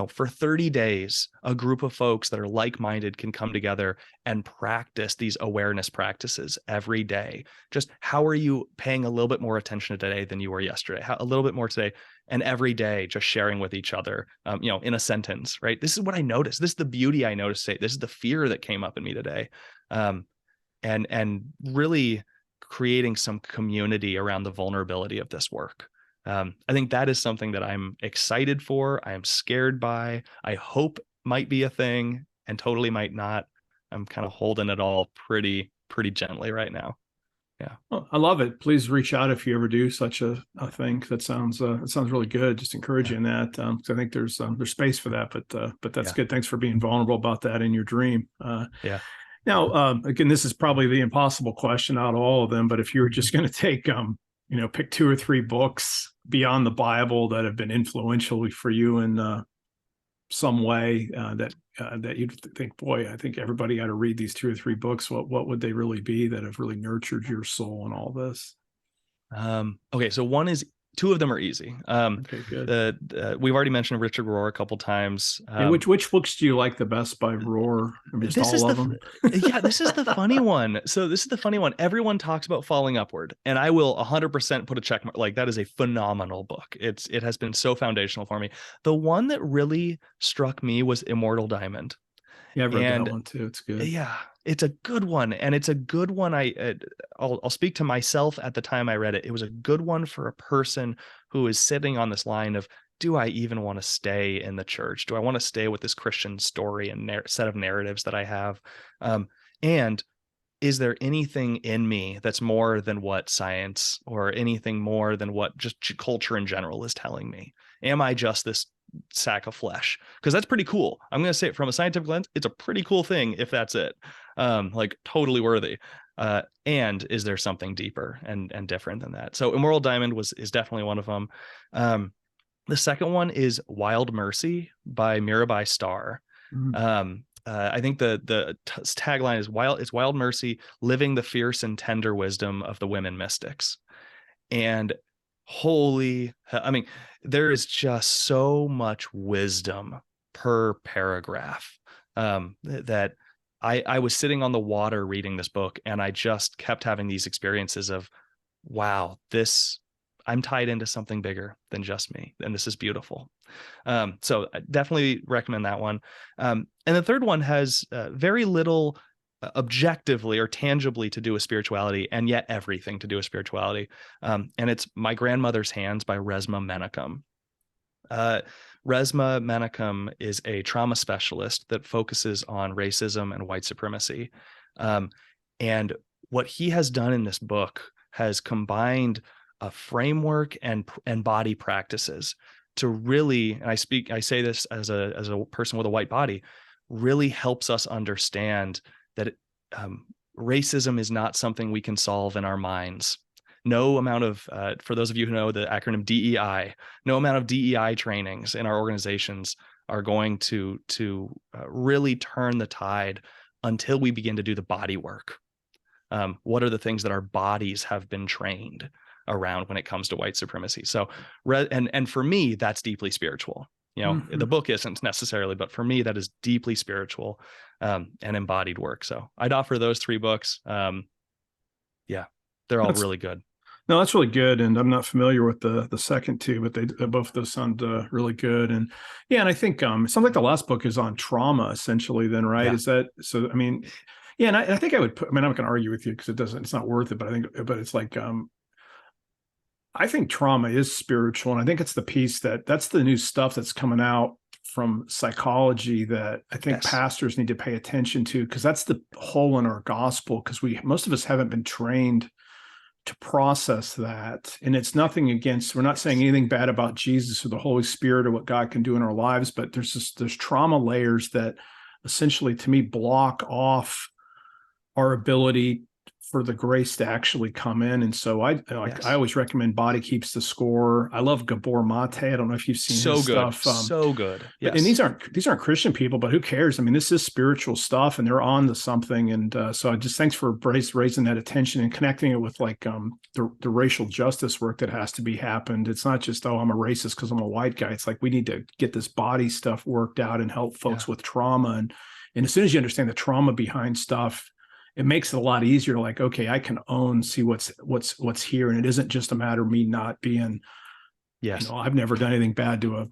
for 30 days, a group of folks that are like-minded can come together and practice these awareness practices every day. Just how are you paying a little bit more attention today than you were yesterday? A little bit more today, and every day just sharing with each other, in a sentence, right? This is what I noticed. This is the beauty I noticed today. This is the fear that came up in me today. And really creating some community around the vulnerability of this work. I think that is something that I'm excited for. I am scared by. I hope might be a thing, and totally might not. I'm kind of holding it all pretty gently right now. Yeah. Well, I love it. Please reach out if you ever do such a thing. That sounds really good. Just Yeah. encouraging that. So I think there's space for that, but that's Yeah. good. Thanks for being vulnerable about that in your dream. Yeah. Now, again, this is probably the impossible question out of all of them. But if you were just going to take pick 2 or 3 books beyond the Bible that have been influential for you in some way, that you'd think, boy, I think everybody ought to read these 2 or 3 books. What would they really be that have really nurtured your soul and all this? Okay, so two of them are easy. Okay, good. We've already mentioned Richard Rohr a couple times. Yeah, which books do you like the best by Rohr? I mean, just This is all of them. yeah, this is the funny one. So this is the funny one. Everyone talks about Falling Upward, and I will 100% put a check mark. Like, that is a phenomenal book. It has been so foundational for me. The one that really struck me was Immortal Diamond. Yeah, I've read that And one too. It's good. yeah, it's a good one, and it's a good one. I'll speak to myself at the time I read it. It was a good one for a person who is sitting on this line of, do I even want to stay in the church? Do I want to stay with this Christian story and set of narratives that I have? And is there anything in me that's more than what science or anything more than what just culture in general is telling me? Am I just this sack of flesh? Because that's pretty cool. I'm going to say it from a scientific lens. It's a pretty cool thing if that's it. Like, totally worthy. And is there something deeper and different than that? So Immortal Diamond is definitely one of them. The second one is Wild Mercy by Mirabai Starr. Mhm. I think the tagline is wild mercy, living the fierce and tender wisdom of the women mystics. And I mean, there is just so much wisdom per paragraph, that I was sitting on the water reading this book, and I just kept having these experiences of, wow, I'm tied into something bigger than just me, and this is beautiful. So I definitely recommend that one. And the third one has very little objectively or tangibly to do with spirituality, and yet everything to do with spirituality. And it's My Grandmother's Hands by Resma Menachem. Resma Menachem is a trauma specialist that focuses on racism and white supremacy. And what he has done in this book has combined a framework and body practices to really, and I say this as a person with a white body, really helps us understand that racism is not something we can solve in our minds. No amount of, for those of you who know the acronym DEI, no amount of DEI trainings in our organizations are going to really turn the tide until we begin to do the body work. What are the things that our bodies have been trained around when it comes to white supremacy? So, and for me, that's deeply spiritual. The book isn't necessarily, but for me, that is deeply spiritual, and embodied work. So I'd offer those three books. Yeah, they're all really good. No, that's really good, and I'm not familiar with the second two, but they both of those sound really good. And yeah, and I think it sounds like the last book is on trauma, essentially. Then, right? Yeah. Is that so? I mean, yeah, and I think I would put. I mean, I'm not going to argue with you because it's not worth it. But it's like I think trauma is spiritual, and I think it's the piece that's the new stuff that's coming out from psychology that I think pastors need to pay attention to, because that's the hole in our gospel, because most of us haven't been trained to process that. And it's nothing against, we're not saying anything bad about Jesus or the Holy Spirit or what God can do in our lives, but there's trauma layers that essentially, to me, block off our ability for the grace to actually come in. And so I always recommend Body Keeps the Score. I love Gabor Mate. I don't know if you've seen his stuff. So good. Yes. And these aren't Christian people, but who cares? I mean, this is spiritual stuff, and they're on to something. And so I just, thanks for raising that attention and connecting it with like the racial justice work that has to be happened. It's not just, oh, I'm a racist because I'm a white guy. It's like, we need to get this body stuff worked out and help folks with trauma. And as soon as you understand the trauma behind stuff, it makes it a lot easier to like, okay, I can see what's here. And it isn't just a matter of me not being, I've never done anything bad to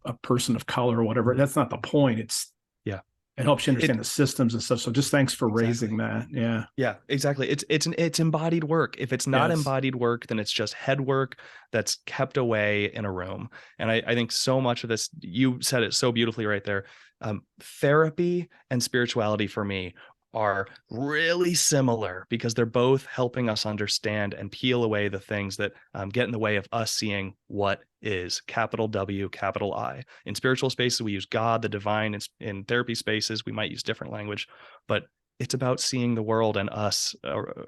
a person of color or whatever. That's not the point. It helps you understand the systems and stuff. So just thanks for raising that. Yeah. Yeah, exactly. It's embodied work. If it's not embodied work, then it's just head work that's kept away in a room. And I think so much of this, you said it so beautifully right there. Therapy and spirituality for me are really similar, because they're both helping us understand and peel away the things that get in the way of us seeing what is, capital W, capital I. In spiritual spaces, we use God, the divine. In therapy spaces, we might use different language, but it's about seeing the world and us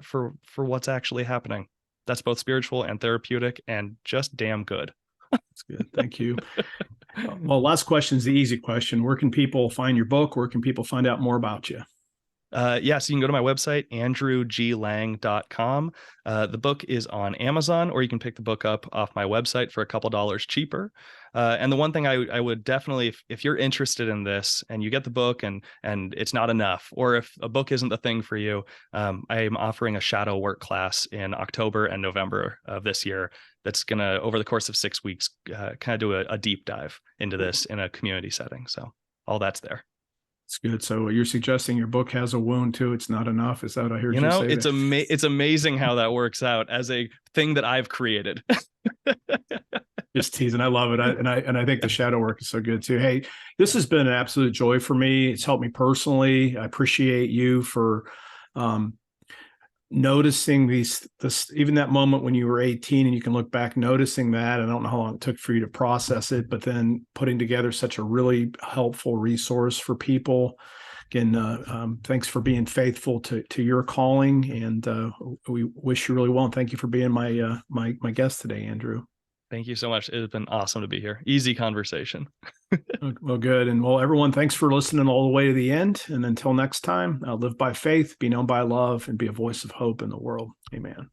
for what's actually happening. That's both spiritual and therapeutic, and just damn good. That's good. Thank you. Well, last question is the easy question. Where can people find your book? Where can people find out more about you? So you can go to my website, andrewglang.com. The book is on Amazon, or you can pick the book up off my website for a couple dollars cheaper. And the one thing I would definitely, if you're interested in this and you get the book and it's not enough, or if a book isn't the thing for you, I am offering a shadow work class in October and November of this year. That's going to, over the course of 6 weeks, kind of do a deep dive into this in a community setting. So all that's there. It's good. So you're suggesting your book has a wound too. It's not enough. Is that what I heard you say? It's amazing how that works out as a thing that I've created. Just teasing. I love it. I think the shadow work is so good too. Hey, this has been an absolute joy for me. It's helped me personally. I appreciate you for noticing this, even that moment when you were 18 and you can look back, noticing that. I don't know how long it took for you to process it, but then putting together such a really helpful resource for people. Again, thanks for being faithful to your calling, and we wish you really well. And thank you for being my guest today, Andrew. Thank you so much. It's been awesome to be here. Easy conversation. Well, good. And well, everyone, thanks for listening all the way to the end. And until next time, live by faith, be known by love, and be a voice of hope in the world. Amen.